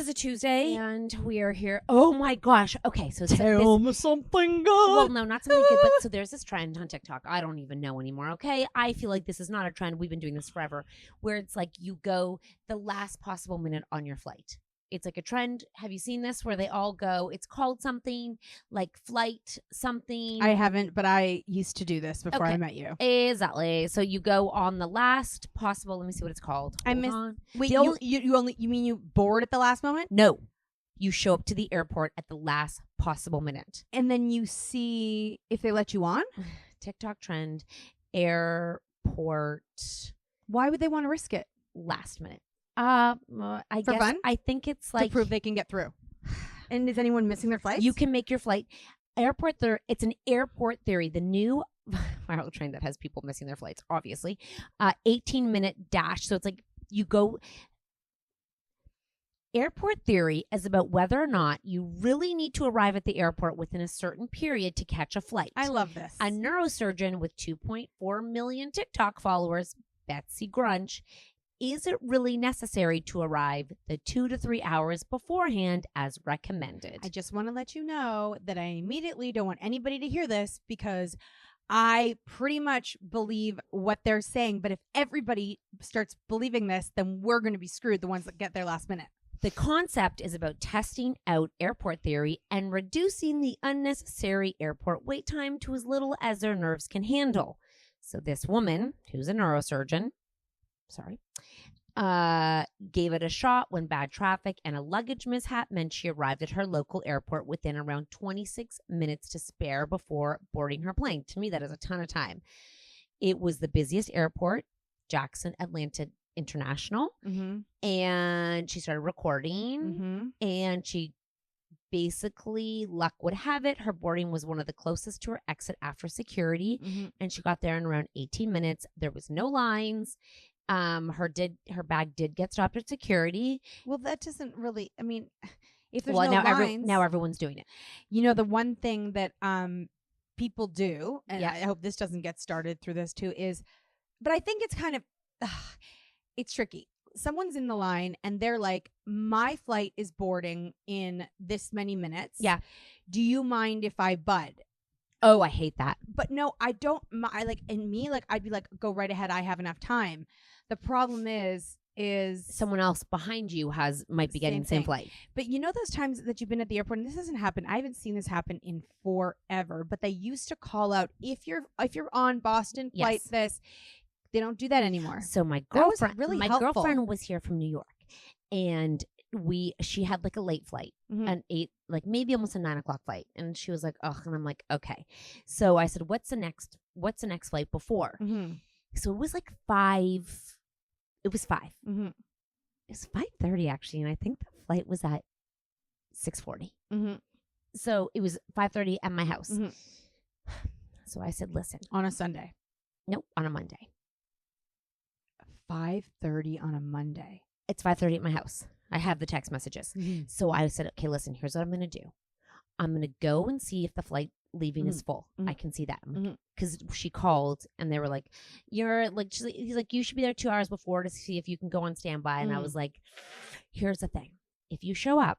is a Tuesday, and we are here. Oh my gosh. Okay, so Tell me something good. Well, no, not something good, but so there's this trend on TikTok. I don't even know anymore. Okay, I feel like this is not a trend. We've been doing this forever, where it's like you go the last possible minute on your flight. It's like a trend. Have you seen this where they all go? It's called something like flight something. I haven't, but I used to do this before I met you. Exactly. So you go on the last possible. Let me see what it's called. Wait, you mean you board at the last moment? No, you show up to the airport at the last possible minute, and then you see if they let you on. TikTok trend, airport. Why would they want to risk it? Last minute. I guess fun? I think it's like to prove they can get through. And is anyone missing their flights? You can make your flight. It's an airport theory. The new viral trend that has people missing their flights, obviously. 18-minute dash. So it's like you go. Airport theory is about whether or not you really need to arrive at the airport within a certain period to catch a flight. I love this. A neurosurgeon with 2.4 million TikTok followers, Betsy Grunch, is it really necessary to arrive the 2 to 3 hours beforehand as recommended? I just want to let you know that I immediately don't want anybody to hear this because I pretty much believe what they're saying. But if everybody starts believing this, then we're going to be screwed, the ones that get there last minute. The concept is about testing out airport theory and reducing the unnecessary airport wait time to as little as their nerves can handle. So this woman, who's a neurosurgeon, gave it a shot when bad traffic and a luggage mishap meant she arrived at her local airport within around 26 minutes to spare before boarding her plane. To me, that is a ton of time. It was the busiest airport, Jackson Atlanta International, and she started recording, and she basically, luck would have it, her boarding was one of the closest to her exit after security, and she got there in around 18 minutes. There was no lines. Her bag did get stopped at security. Well, that doesn't really. I mean, if there's no now lines, now everyone's doing it. You know, the one thing that people do, and I hope this doesn't get started through this too, is, but I think it's kind of, it's tricky. Someone's in the line and they're like, my flight is boarding in this many minutes. Yeah. Do you mind if I bud? Oh, I hate that. But no, I don't. I'd be like, go right ahead. I have enough time. The problem is someone else behind you might be getting the same flight. But you know those times that you've been at the airport, and this hasn't happened. I haven't seen this happen in forever. But they used to call out if you're on Boston flight this. They don't do that anymore. So my girlfriend was here from New York, and she had like a late flight, an 8, like maybe almost a 9 o'clock flight, and she was like, "Oh," and I'm like, "Okay." So I said, "What's the next flight before?" So it was like 5. It was 5. It was 5:30 actually, and I think the flight was at 6:40. So it was 5:30 at my house. So I said, "Listen." On a Sunday? Nope, on a Monday. 5:30 on a Monday. It's 5:30 at my house. I have the text messages. So I said, okay, listen, here's what I'm going to do. I'm going to go and see if the flight leaving is full. I can see that. Because she called and they were like, he's like, you should be there 2 hours before to see if you can go on standby. And I was like, here's the thing. If you show up,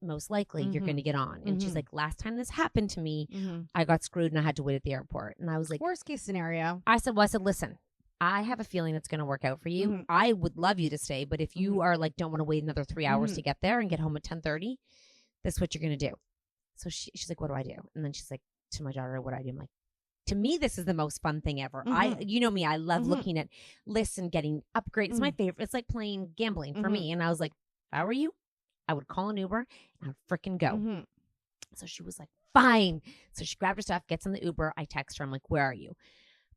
most likely you're going to get on. And she's like, last time this happened to me, I got screwed and I had to wait at the airport. And I was like, worst case scenario. I said, listen, I have a feeling it's going to work out for you. I would love you to stay, but if you are like, don't want to wait another 3 hours to get there and get home at 10:30, this is what you're going to do. So she's like, what do I do? And then she's like, to my daughter, what do I do? I'm like, to me, this is the most fun thing ever. You know me, I love looking at lists and getting upgrades. It's my favorite. It's like playing gambling for me. And I was like, if I were you, I would call an Uber and I would freaking go. So she was like, fine. So she grabbed her stuff, gets in the Uber. I text her. I'm like, where are you?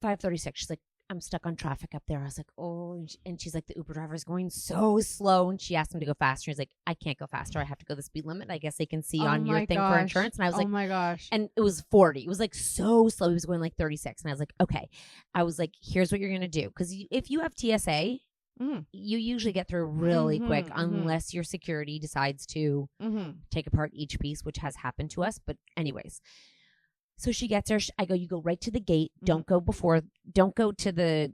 5:36. She's like, I'm stuck on traffic up there. I was like, oh, and she's like, the Uber driver is going so slow. And she asked him to go faster. He's like, I can't go faster. I have to go the speed limit. I guess they can see on your thing for insurance. And I was like, oh my gosh. And it was 40. It was like so slow. He was going like 36. And I was like, okay. I was like, here's what you're going to do. Because if you have TSA, you usually get through really quick unless your security decides to take apart each piece, which has happened to us. But anyways. So she gets her. I go, you go right to the gate. Don't go to the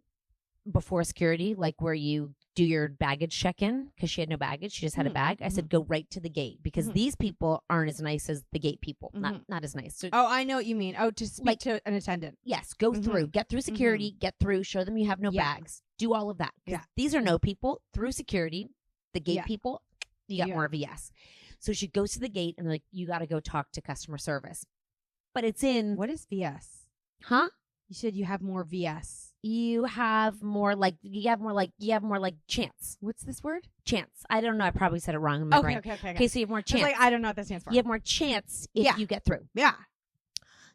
before security, like where you do your baggage check-in, because she had no baggage. She just had a bag. I said, go right to the gate, because these people aren't as nice as the gate people. Not as nice. So, I know what you mean. To speak to an attendant. Yes, go through. Get through security. Get through. Show them you have no bags. Do all of that. Yeah. These are no people. Through security, the gate people, you got more of a yes. So she goes to the gate, and they're like, you got to go talk to customer service. But it's in... What is VS? Huh? You said you have more VS. You have more like chance. What's this word? Chance. I don't know. I probably said it wrong in my brain. Okay. So you have more chance. I don't know what that stands for. You have more chance if you get through. Yeah.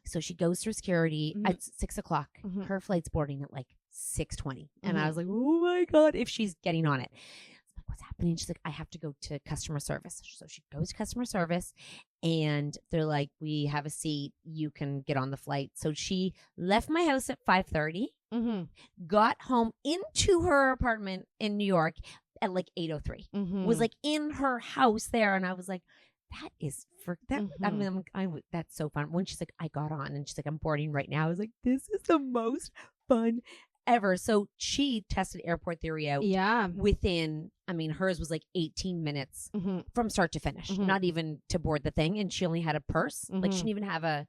So she goes through security at 6:00. Her flight's boarding at like 6:20. And I was like, oh my God, if she's getting on it. I'm like, what's happening? She's like, I have to go to customer service. So she goes to customer service, and they're like, we have a seat. You can get on the flight. So she left my house at 5:30. Got home into her apartment in New York at like 8:03. Was like in her house there, and I was like, "That is for that." I mean, that's so fun. When she's like, "I got on," and she's like, "I'm boarding right now," I was like, "This is the most fun ever." So she tested Airport Theory out. Yeah. Within, I mean, hers was like 18 minutes from start to finish, not even to board the thing, and she only had a purse. Like she didn't even have a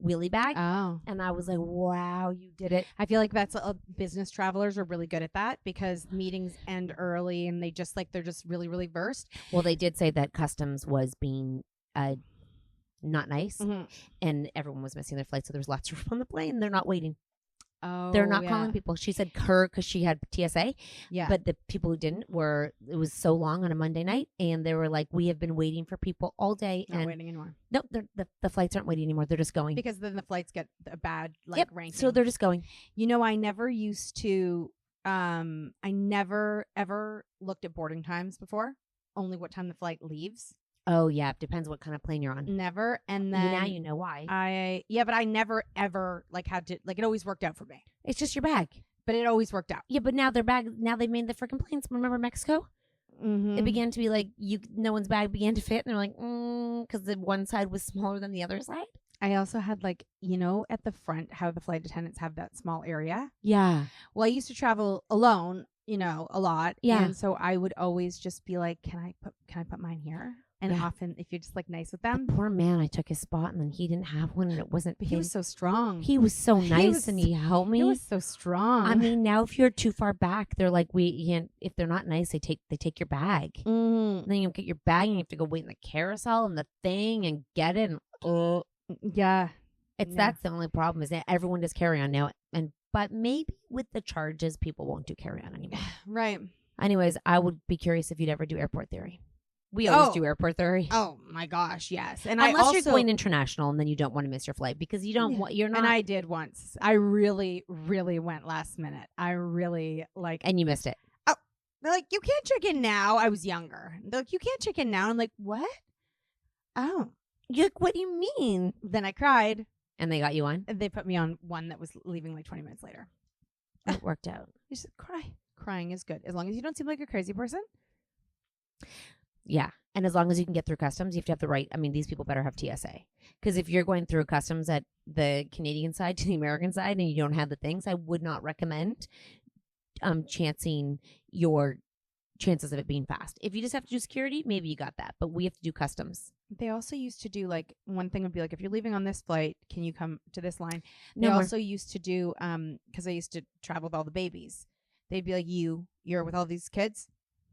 wheelie bag. Oh. And I was like, wow, you did it. I feel like that's business travelers are really good at that, because meetings end early, and they're just really, really versed. Well, they did say that customs was being not nice, and everyone was missing their flight, so there was lots of room on the plane. They're not waiting. Oh, they're not calling people. She said her because she had TSA. Yeah. But the people who didn't it was so long on a Monday night, and they were like, we have been waiting for people all day. Not waiting anymore. No, the flights aren't waiting anymore. They're just going. Because then the flights get a bad ranking. So they're just going. You know, I never used to, I never ever looked at boarding times before. Only what time the flight leaves. Oh, yeah. It depends what kind of plane you're on. Never. And then now you know why. But I never ever had to, it always worked out for me. It's just your bag. But it always worked out. Yeah, but now now they've made the freaking planes. Remember Mexico? It began to be like, no one's bag began to fit. And they're like, because the one side was smaller than the other side. I also had at the front, how the flight attendants have that small area. Yeah. Well, I used to travel alone, a lot. Yeah. And so I would always just be like, can I put mine here? And often, if you're just nice with them. The poor man, I took his spot, and then he didn't have one, and it wasn't. But he was so strong. He was so nice, and he helped me. He was so strong. I mean, now if you're too far back, they're like, if they're not nice, they take your bag. And then you get your bag, and you have to go wait in the carousel and the thing and get it. And that's the only problem, is that everyone does carry on now, but maybe with the charges, people won't do carry on anymore. Right. Anyways, I would be curious if you'd ever do Airport Theory. We always do Airport Theory. Oh my gosh, yes. And unless you're going international, and then you don't want to miss your flight, because you don't want. You're not. And I did once. I really, really went last minute. I really and you missed it. Oh, they're like, you can't check in now. I was younger. They're like, you can't check in now. I'm like, what? Oh, you're like, what do you mean? Then I cried, and they got you on. They put me on one that was leaving 20 minutes later. It worked out. You should cry. Crying is good, as long as you don't seem like a crazy person. Yeah. And as long as you can get through customs, you have to have the right. I mean, these people better have TSA. Because if you're going through customs at the Canadian side to the American side and you don't have the things, I would not recommend chancing your chances of it being fast. If you just have to do security, maybe you got that. But we have to do customs. They also used to do one thing would be if you're leaving on this flight, can you come to this line? They also used to do, because I used to travel with all the babies. They'd be like, you're with all these kids,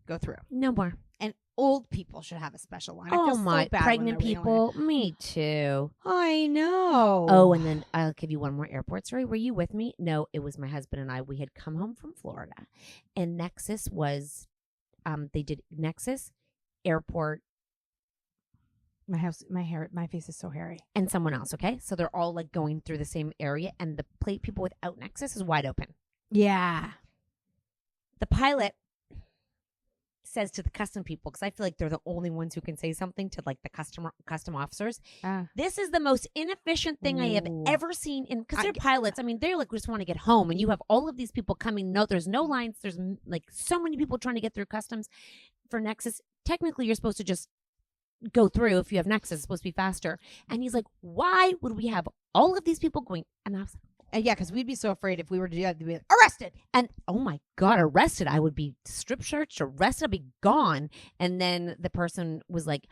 go through. No more. And old people should have a special line. Oh my, pregnant people. Me too. I know. Oh, and then I'll give you one more airport story. Were you with me? No, it was my husband and I. We had come home from Florida, and Nexus was, they did Nexus, airport. My face is so hairy. And someone else, okay? So they're all going through the same area, and the plate people without Nexus is wide open. Yeah. The pilot says to the custom people, because I feel like they're the only ones who can say something to the custom officers. This is the most inefficient thing I have ever seen because they're pilots. I mean, they're we just want to get home, and you have all of these people coming. No, there's no lines. There's so many people trying to get through customs for Nexus. Technically, you're supposed to just go through. If you have Nexus, it's supposed to be faster. And he's like, why would we have all of these people going? And I was like, Yeah, because we'd be so afraid if we were to do that, they'd be like, arrested. And oh my God, arrested. I would be strip searched, arrested, I'd be gone. And then the person was like,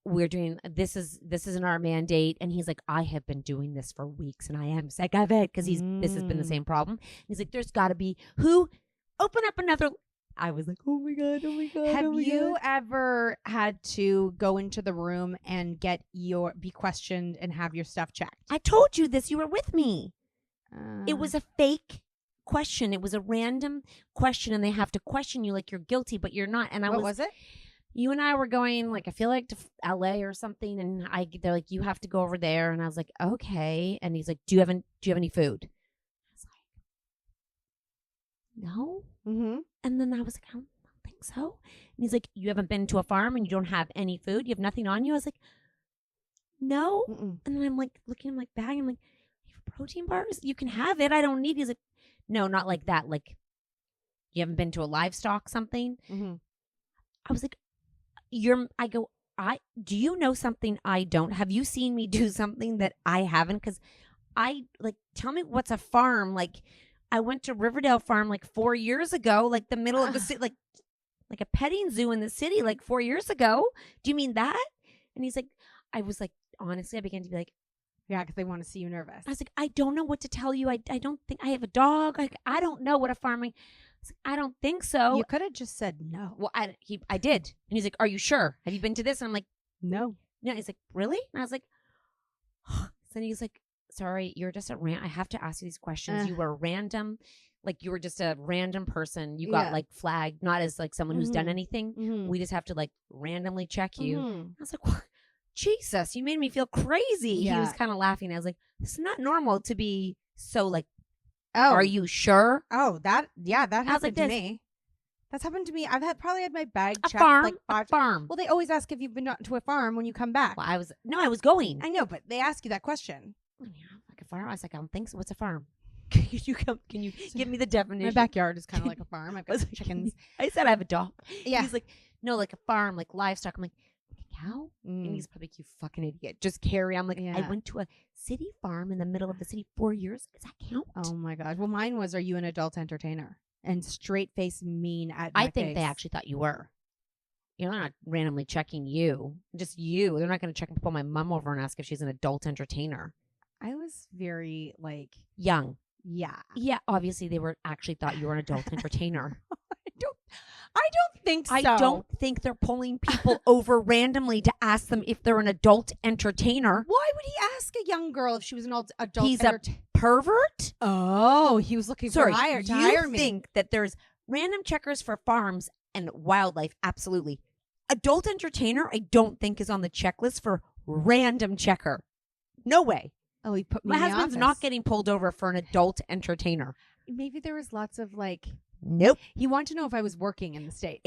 we're doing this isn't our mandate. And he's like, I have been doing this for weeks and I am sick of it because this has been the same problem. He's like, there's gotta be open up another. I was like, oh my God. Have you ever had to go into the room and be questioned and have your stuff checked? I told you this. You were with me. It was a fake question. It was a random question, and they have to question you like you're guilty, but you're not. And what was it? You and I were going, like, I feel like to LA or something, and they're like, you have to go over there, and I was like, okay. And he's like, do you have any food? I was like, no. Mm-hmm. And then I was like, I don't think so. And he's like, you haven't been to a farm and you don't have any food? You have nothing on you? I was like, no. Mm-mm. And then I'm like looking at my bag. I'm like, you have protein bars? You can have it. I don't need. He's like, no, not like that. Like, you haven't been to a livestock something? Mm-hmm. I was like, do you know something I don't? Have you seen me do something that I haven't? Because tell me what's a farm. Like, I went to Riverdale Farm like 4 years ago, like the middle of the city, like a petting zoo in the city, like 4 years ago. Do you mean that? And he's like, I was like, honestly, I began to be like, yeah, because they want to see you nervous. I was like, I don't know what to tell you. I don't think I have a dog. Like, I don't know what a farm. I don't think so. You could have just said no. Well, I did. And he's like, are you sure? Have you been to this? And I'm like, no. Yeah. He's like, really? And I was like, then he's like, sorry, you're just I have to ask you these questions. You were random. Like, you were just a random person. You got like flagged, not as like someone who's done anything. Mm-hmm. We just have to like randomly check you. Mm-hmm. I was like, what? Jesus, you made me feel crazy. Yeah. He was kind of laughing. I was like, it's not normal to be so like, oh, are you sure? Oh, that happened like to this. me. That's happened to me. I've probably had my bag A checked farm, like 5 farm. Well, they always ask if you've been to a farm when you come back. Well, I was going. I know, but they ask you that question. Like a farm? I was like, I don't think so. What's a farm? Can you give me the definition? My backyard is kind of like a farm. I've got chickens. I said I have a dog. Yeah. He's like, no, like a farm, like livestock. I'm like a cow? And he's probably like, you fucking idiot. Just carry on. I'm like, I went to a city farm in the middle of the city 4 years. Does that count? Oh my gosh. Well, mine was, are you an adult entertainer? And straight face mean at my I think face. they actually thought you were. They're not randomly checking you. Just you. They're not going to check and pull my mom over and ask if she's an adult entertainer. I was very like young. Yeah. Yeah, obviously they actually thought you were an adult entertainer. I don't think so. I don't think they're pulling people over randomly to ask them if they're an adult entertainer. Why would he ask a young girl if she was an adult He's a pervert? Oh, he was looking to hire me. You think that there's random checkers for farms and wildlife? Absolutely. Adult entertainer, I don't think is on the checklist for random checker. No way. Oh, he put me My in the husband's office. not getting pulled over for an adult entertainer. Maybe there was lots of like. Nope. He wanted to know if I was working in the States.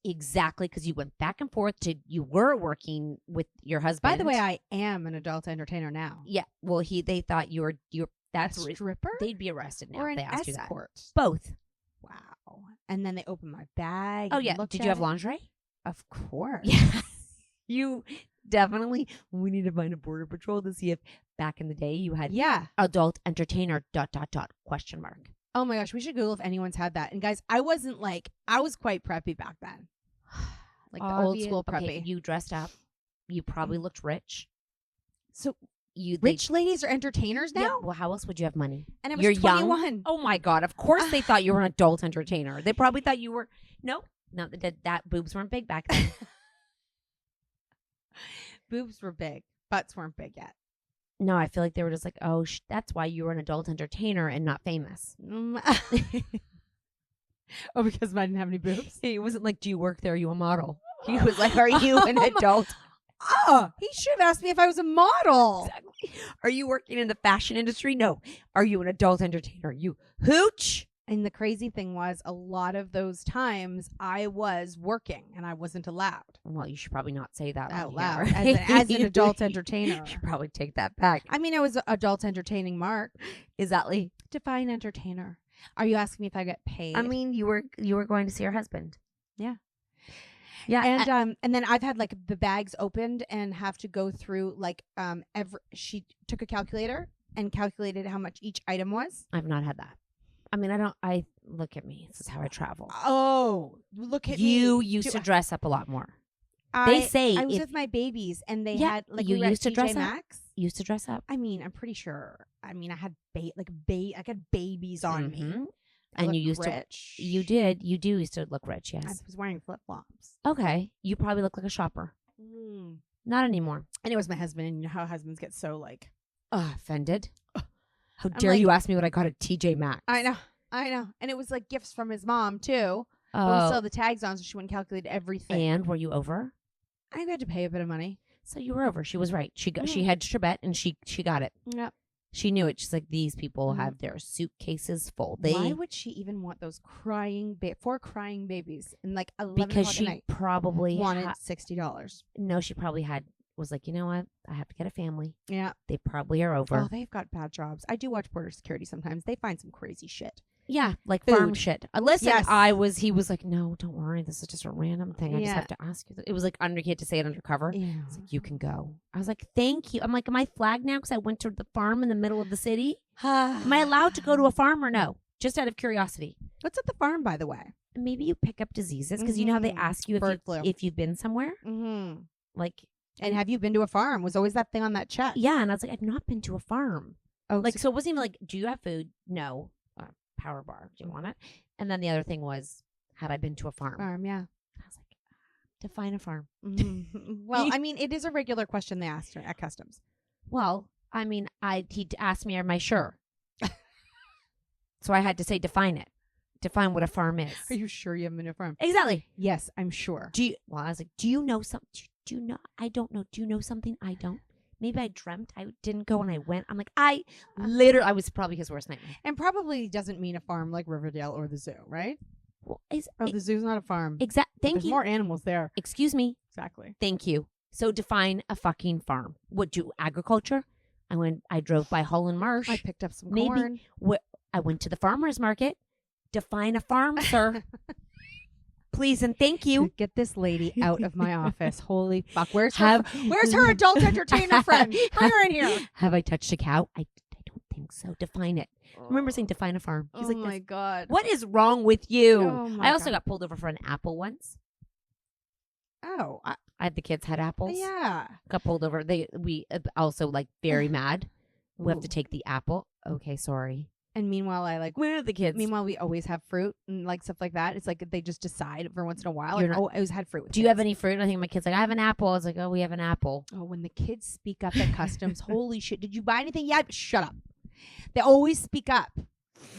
Exactly, because you went back and forth you were working with your husband. By the way, I am an adult entertainer now. Yeah. Well, they thought you were that's a stripper. They'd be arrested now or if they an asked escort. you that. Both. Wow. And then they opened my bag. Oh yeah. Did you have lingerie? Of course. Yeah. You definitely. We need to find a border patrol to see if back in the day you had adult entertainer ... question mark. Oh my gosh, we should Google if anyone's had that. And guys, I was quite preppy back then. Like the old school preppy. Okay, you dressed up. You probably looked rich. So rich ladies are entertainers now? Yeah, well, how else would you have money? And I was You're 21. Young? Oh my God. Of course they thought you were an adult entertainer. They probably thought you were. No, that boobs weren't big back then. Boobs were big. Butts weren't big yet. No, I feel like they were just like, oh, that's why you were an adult entertainer and not famous. Oh, because I didn't have any boobs? He wasn't like, do you work there? Are you a model? He was like, are you an adult? Oh, he should have asked me if I was a model. Exactly. Are you working in the fashion industry? No. Are you an adult entertainer? You hooch? And the crazy thing was, a lot of those times I was working and I wasn't allowed. Well, you should probably not say that out on loud here. as an adult entertainer. You should probably take that back. I mean, I was an adult entertaining Mark. Exactly. Define entertainer. Are you asking me if I get paid? I mean, you were going to see your husband. Yeah. Yeah. And then I've had like the bags opened and have to go through like she took a calculator and calculated how much each item was? I've not had that. I mean, I look at me. This is how I travel. Oh, look at me. You used to dress up a lot more. They say I was with my babies and they had like you we were used to at dress TJ up. Maxx. Used to dress up. I mean, I'm pretty sure. I mean, I had I got babies on me. And you used rich. You did. You do used to look rich, yes. I was wearing flip-flops. Okay. You probably look like a shopper. Not anymore. And it was my husband, and you know how husbands get so like offended. How dare you ask me what I got at TJ Maxx? I know. And it was like gifts from his mom too. But we still the tags on, so she wouldn't calculate everything. And were you over? I had to pay a bit of money. So you were over. She was right. She hedged her bet and she got it. Yep. She knew it. She's like, these people have their suitcases full. Why would she even want those four crying babies in like 11 because o'clock she at night? probably wanted $60. No, she probably was like, you know what? I have to get a family. Yeah. They probably are over. Oh, they've got bad jobs. I do watch border security sometimes. They find some crazy shit. Yeah, like Food. farm shit. Listen, Yes. He was like, no, don't worry. This is just a random thing. I just have to ask you. It was like he had to say it undercover. Yeah. It's like, you can go. I was like, thank you. I'm like, am I flagged now because I went to the farm in the middle of the city? Am I allowed to go to a farm or no? Just out of curiosity. What's at the farm, by the way? Maybe you pick up diseases because you know how they ask you if you've been somewhere? Mm-hmm. Like, and have you been to a farm? Was always that thing on that check. Yeah, and I was like, I've not been to a farm. Oh, like, so it wasn't even like, do you have food? No. Power bar. Do you want it? And then the other thing was, had I been to a farm? Yeah. I was like, define a farm. Well, I mean, it is a regular question they asked at customs. Well, I mean, he asked me, am I sure? So I had to say, define it. Define what a farm is. Are you sure you haven't been to a farm? Exactly. Yes, I'm sure. I was like, do you know something? Do you know? I don't know. Do you know something I don't? Maybe I dreamt I didn't go and I went. I'm like, I was probably his worst nightmare. And probably doesn't mean a farm like Riverdale or the zoo, right? Well, the zoo's not a farm. Thank you. There's more animals there. Excuse me. Exactly. Thank you. So define a fucking farm. What do agriculture? I drove by Holland Marsh. I picked up some corn. I went to the farmer's market. Define a farm, sir. Please and thank you. Get this lady out of my office. Holy fuck. Where's her adult entertainer friend? Bring her in here. Have I touched a cow? I don't think so. Define it. I remember saying define a farm. He's like, my God. What is wrong with you? Oh I also got pulled over for an apple once. Oh. I had the kids had apples. Yeah. Got pulled over. We also like very mad. We have to take the apple. Okay, sorry. And meanwhile, where are the kids? Meanwhile, we always have fruit and like stuff like that. It's like they just decide for once in a while. I always had fruit. Do you have any fruit? I think my kid's like, I have an apple. I was like, oh, we have an apple. Oh, when the kids speak up at customs, holy shit! Did you buy anything yet? Shut up. They always speak up.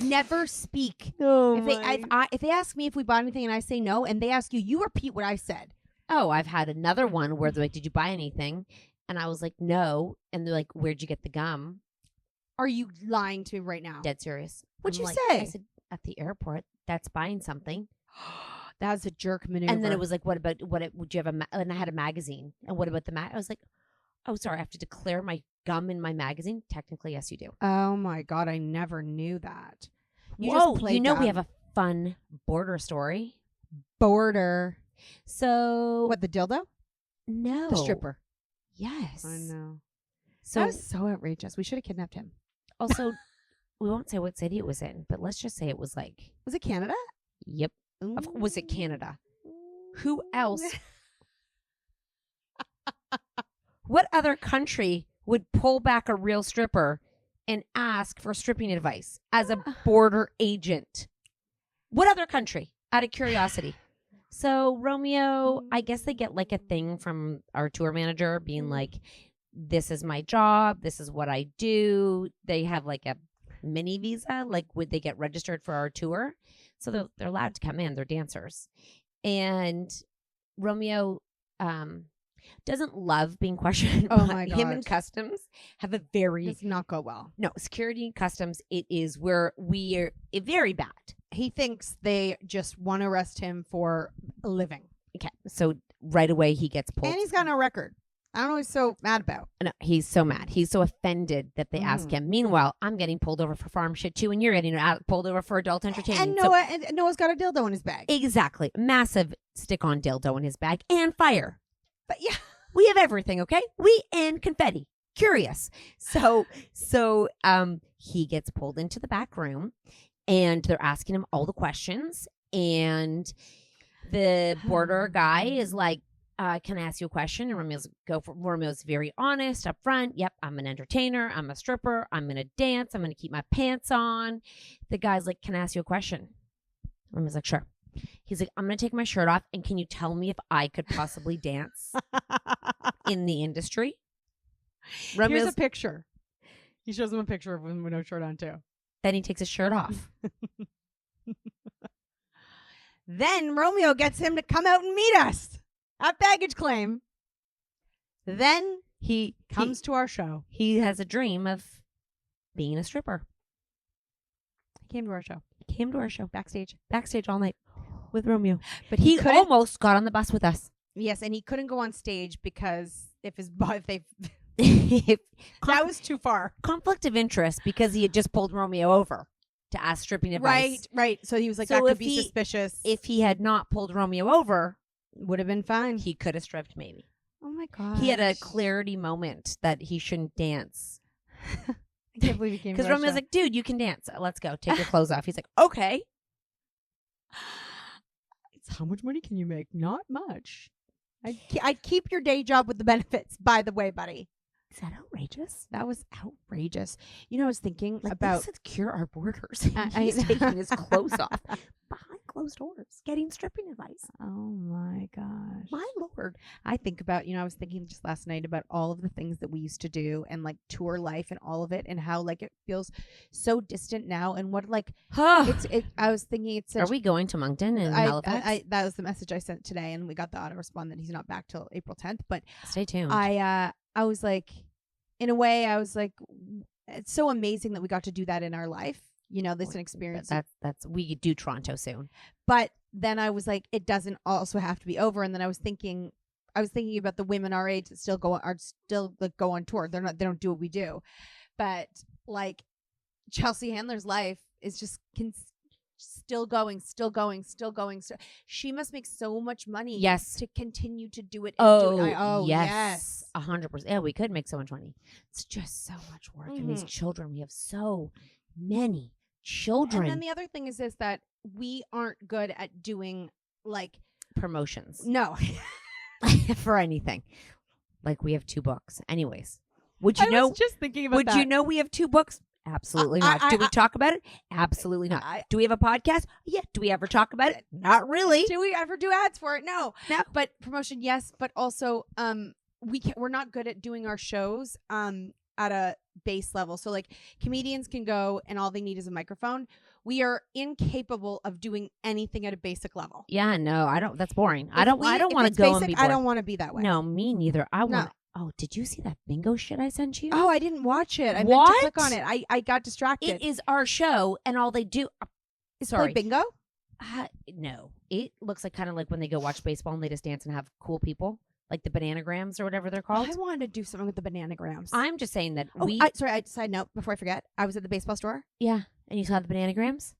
Never speak. Oh, if they ask me if we bought anything and I say no, and they ask you, you repeat what I said. Oh, I've had another one where they're like, did you buy anything? And I was like, no. And they're like, where'd you get the gum? Are you lying to me right now? Dead serious. What'd you say? I said, at the airport. That's buying something. That's a jerk maneuver. And then it was like, would you have and I had a magazine. And what about the I was like, oh, sorry, I have to declare my gum in my magazine? Technically, yes, you do. Oh, my God. I never knew that. We have a fun border story. Border. So. What, the dildo? No. The stripper. Yes. I know. So that was so outrageous. We should have kidnapped him. Also, we won't say what city it was in, but let's just say it was like. Was it Canada? Yep. Was it Canada? Who else? What other country would pull back a real stripper and ask for stripping advice as a border agent? What other country? Out of curiosity. So Romeo, I guess they get like a thing from our tour manager being like, this is my job. This is what I do. They have like a mini visa. Like, would they get registered for our tour? So they're allowed to come in. They're dancers. And Romeo doesn't love being questioned. Oh my God. Him and customs have a very does not go well. No, security and customs. It is where we are very bad. He thinks they just want to arrest him for a living. Okay, so right away he gets pulled, and he's got no record. I don't know what he's so mad about. No, he's so mad. He's so offended that they ask him. Meanwhile, I'm getting pulled over for farm shit too, and you're getting pulled over for adult entertainment. And Noah's got a dildo in his bag. Exactly. Massive stick-on dildo in his bag and fire. But yeah. We have everything, okay? We and confetti. curious. So he gets pulled into the back room, and they're asking him all the questions, and the border guy is like, can I ask you a question? And Romeo's very honest up front. Yep, I'm an entertainer. I'm a stripper. I'm going to dance. I'm going to keep my pants on. The guy's like, can I ask you a question? Romeo's like, sure. He's like, I'm going to take my shirt off, and can you tell me if I could possibly dance in the industry? Here's a picture. He shows him a picture of him with no shirt on, too. Then he takes his shirt off. Then Romeo gets him to come out and meet us at baggage claim. Then he comes to our show. He has a dream of being a stripper. He came to our show. Backstage all night with Romeo. But he almost got on the bus with us. Yes, and he couldn't go on stage because if that was too far. Conflict of interest, because he had just pulled Romeo over to ask stripping advice. Right. So he was like, that could be suspicious. If he had not pulled Romeo over, would have been fine. He could have stripped maybe. Oh my God. He had a clarity moment that he shouldn't dance. I can't believe he came. Because Romeo's like, dude, you can dance. Let's go. Take your clothes off. He's like, okay. How much money can you make? Not much. I'd keep your day job with the benefits, by the way, buddy. Is that outrageous? That was outrageous. You know, I was thinking about... Let's secure our borders. He's taking his clothes off behind closed doors, getting stripping advice. Oh, my gosh. My Lord. I think about, I was thinking just last night about all of the things that we used to do and, like, tour life and all of it, and how, like, it feels so distant now, and what, like... I was thinking it's such... Are we going to Moncton and Halifax? That was the message I sent today, and we got the autorespond that he's not back till April 10th, but... Stay tuned. I was like... In a way, I was like, it's so amazing that we got to do that in our life. This an experience. We do Toronto soon. But then I was like, it doesn't also have to be over. And then I was thinking about the women our age that still go on tour. They don't do what we do. But like Chelsea Handler's life is just still going. She must make so much money. Yes. To continue to do it. Yes. 100%. Yeah, we could make so much money. It's just so much work. And these children, we have so many children. And then the other thing is that we aren't good at doing like promotions. No. For anything. Like we have 2 books. Anyways. Would you I know? Was just thinking about that. Would you know we have 2 books? Absolutely not. Do we talk about it? Absolutely not. Do we have a podcast? Yeah. Do we ever talk about it? Not really. Do we ever do ads for it? No. But promotion, yes. But also, we're not good at doing our shows at a base level. So like comedians can go and all they need is a microphone. We are incapable of doing anything at a basic level. Yeah. No. I don't. That's boring. I don't want to go basic, and be bored. I don't want to be that way. No, me neither. I want. Oh, did you see that bingo shit I sent you? Oh, I didn't watch it. I meant to click on it. I got distracted. It is our show, and all they do... Sorry. Bingo? No. It looks like kind of like when they go watch baseball and they just dance and have cool people, like the bananagrams or whatever they're called. I wanted to do something with the bananagrams. I'm just saying that side note, before I forget, I was at the baseball store. Yeah, and you saw the bananagrams?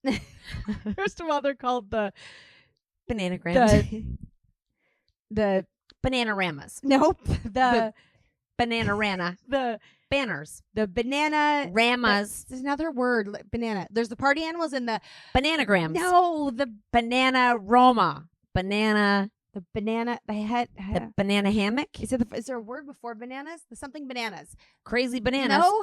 First of all, they're called the... Bananagrams. The Bananaramas. Nope. The Bananarana. The banners. The banana ramas. There's another word. Like banana. There's the party animals and the bananagrams. No, the banana roma. Banana. The banana. The banana hammock. Is there a word before bananas? The something bananas. Crazy bananas. No.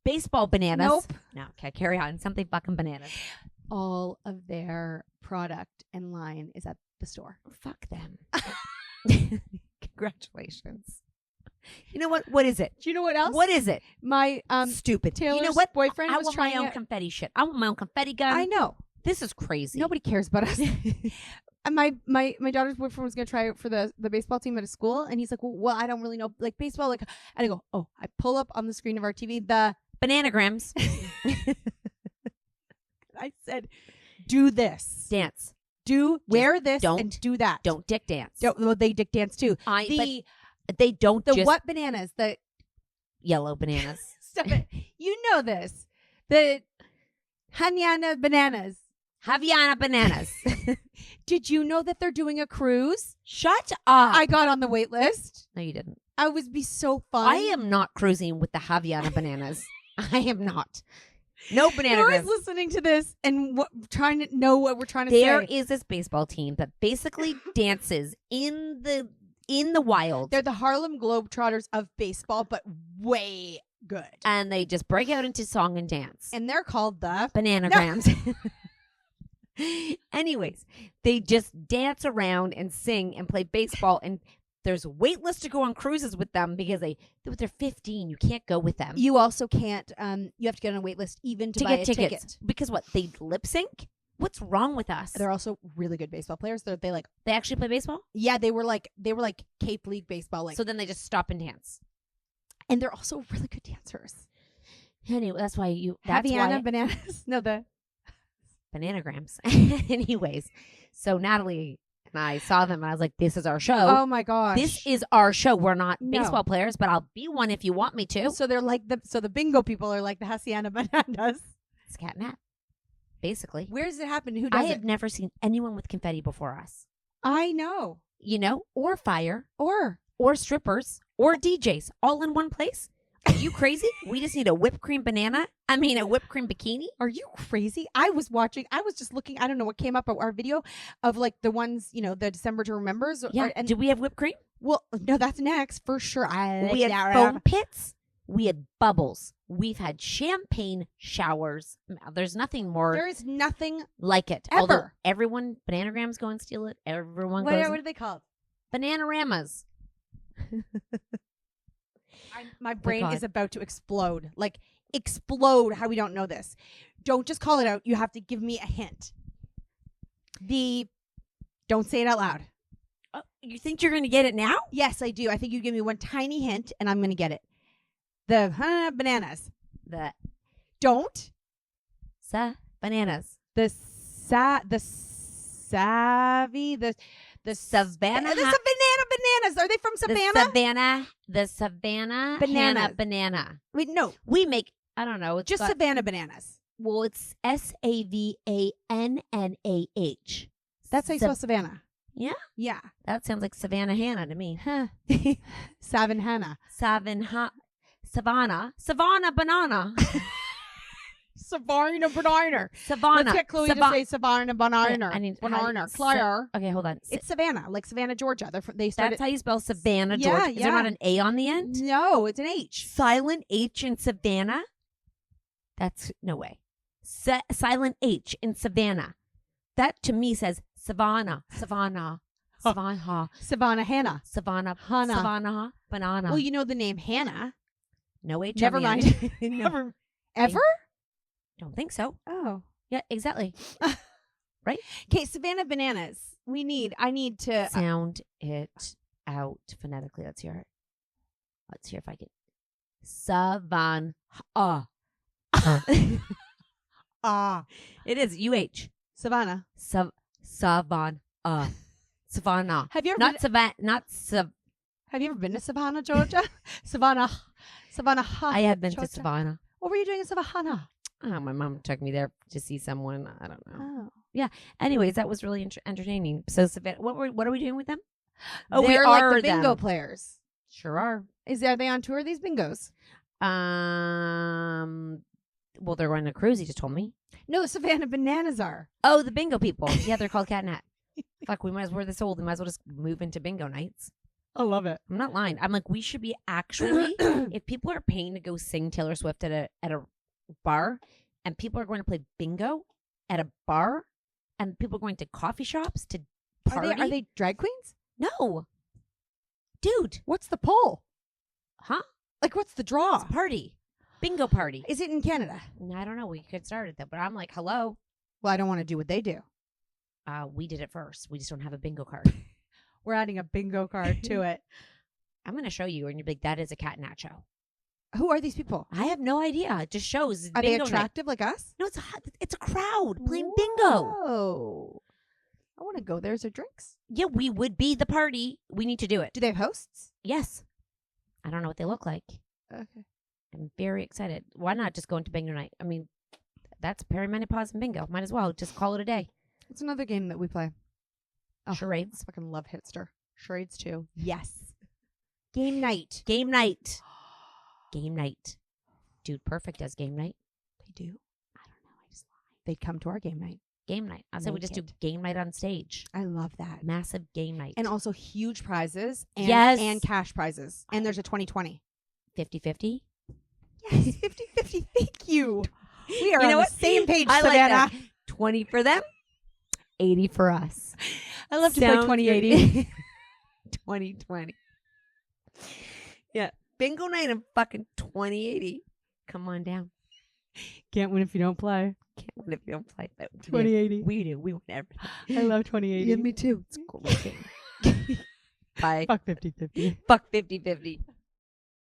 Baseball bananas. Nope. No. Okay, carry on. Something fucking bananas. All of their product and line is at the store. Fuck them. Congratulations. You know what? What is it? Do you know what else? What is it? My stupid. Taylor's you know what? boyfriend I was want trying my own confetti shit. I want my own confetti gun. I know. This is crazy. Nobody cares about us. And my daughter's boyfriend was gonna try out for the baseball team at a school, and he's like, well, I don't really know like baseball. Like, and I go, oh, I pull up on the screen of our TV the bananagrams. I said, do this, dance. Wear this and do that. Don't dick dance. Well, they dick dance too. But they don't. The what bananas? The yellow bananas. Stop it. You know this. The Hanyana bananas. Havana bananas. Did you know that they're doing a cruise? Shut up. I got on the wait list. No, you didn't. I would be so fun. I am not cruising with the Havana bananas. I am not. No banana Nora's grams. listening to this and trying to know what we're trying to There say. is this baseball team that basically dances in the wild. They're the Harlem Globetrotters of baseball, but way good. And they just break out into song and dance. And they're called the Bananagrams. Anyways, they just dance around and sing and play baseball, and there's a wait list to go on cruises with them because they're 15. You can't go with them. You also can't. You have to get on a wait list even to buy get a tickets. ticket. Because what? They lip sync? What's wrong with us? They're also really good baseball players. They actually play baseball? Yeah, they were like Cape League baseball. So then they just stop and dance. And they're also really good dancers. Anyway, that's why bananas. No, the bananagrams. Anyways, so Natalie and I saw them and I was like, this is our show. Oh my gosh. This is our show. We're not baseball players, but I'll be one if you want me to. So they're like the bingo people are like the Hacienda bananas. It's Cat Nat. Basically. Where does it happen? Who does I have never seen anyone with confetti before us. I know. Or fire. Or strippers. Or DJs. All in one place. Are you crazy? We just need a whipped cream banana. I mean, a whipped cream bikini. Are you crazy? I was just looking. I don't know what came up our video of like the ones, the December to Remembers. Yeah. And do we have whipped cream? Well, no, that's next for sure. We had foam pits. We had bubbles. We've had champagne showers. There's nothing more. There is nothing like it. Ever. Although everyone, Bananagrams go and steal it. Everyone goes. What are they called? Bananaramas. My brain is about to explode. Like, explode how we don't know this. Don't just call it out. You have to give me a hint. Don't say it out loud. Oh, you think you're going to get it now? Yes, I do. I think you give me one tiny hint, and I'm going to get it. The bananas. Don't. Bananas. The savvy. The Savannah. The Savannah bananas. Are they from Savannah? The Savannah Banana. Banana. Wait, no. We make, I don't know. Just Savannah bananas. Well, it's SAVANNAH. That's how you spell Savannah. Yeah? Yeah. That sounds like Savannah Hannah to me. Huh. Savannah. Savannah banana. Savannah banana. Savannah. Let's get Chloe to say Savannah banana. Banana. Claire. Okay, hold on. It's Savannah, like Savannah, Georgia. They started. That's how you spell Savannah, Georgia. Is there not an A on the end? No, it's an H. Silent H in Savannah? That's no way. Silent H in Savannah. That to me says Savannah. Savannah. Savannah. Savannah Hannah. Savannah. Hannah. Savannah. Banana. Well, you know the name Hannah. No H. Never mind. Never. Ever? Don't think so. Oh. Yeah, exactly. Right? Okay, Savannah bananas. I need to sound it out phonetically. Let's hear it. Let's hear if I can. Savannah. It is UH. Savannah. Savannah. Savannah. Have you ever not Savannah? Have you ever been to Savannah, Georgia? Savannah. I have been Georgia. to Savannah. What were you doing in Savannah? Oh, my mom took me there to see someone. I don't know. Oh. Yeah. Anyways, that was really entertaining. So, Savannah, what are we doing with them? Oh, we they're are like the bingo them. players. Sure are. Are they on tour, these bingos? Well, they're going to cruise. He just told me. No, the Savannah bananas are. Oh, the bingo people. Yeah, they're called Cat Nat. Fuck, we might as well, we're this old. We might as well just move into bingo nights. I love it. I'm not lying. I'm like, we should be actually, if people are paying to go sing Taylor Swift at a bar, and people are going to play bingo at a bar, and people are going to coffee shops to party. Are they drag queens? No. Dude. What's the poll? Huh? Like, what's the draw? It's a party. Bingo party. Is it in Canada? I don't know. We could start it though, but I'm like, hello. Well, I don't want to do what they do. We did it first. We just don't have a bingo card. We're adding a bingo card to it. I'm going to show you, and you're like, that is a Cat Nat show. Who are these people? I have no idea. It just shows. Are they bingo attractive like us? No, it's a crowd playing bingo. Oh, I want to go there. Is there drinks? Yeah, we would be the party. We need to do it. Do they have hosts? Yes. I don't know what they look like. Okay. I'm very excited. Why not just go into bingo night? I mean, that's perimenopause and bingo. Might as well just call it a day. What's another game that we play? Oh, Charades. I fucking love Hitster. Charades too. Yes. Game night. Game night. Game night. Dude, Perfect does game night. They do. I don't know. I just lie. They'd come to our game night. Game night. I said we just do Naked. game night on stage. I love that. Massive game night. And also huge prizes and, Yes. and cash prizes. And there's a 20/20. 50-50. Yes, 50/50. Thank you. We are You know on what? the same page, I like Savannah. that. 20 for them, 80 for us. I love to play Sounds 20/80. 2020. Yeah. Bingo night and fucking 20/80. Come on down. Can't win if you don't play. Can't win if you don't play. But 20/80. We do. We win everything. I love 20/80. Yeah, me too. It's cool. Bye. Fuck 50/50. Fuck 50-50.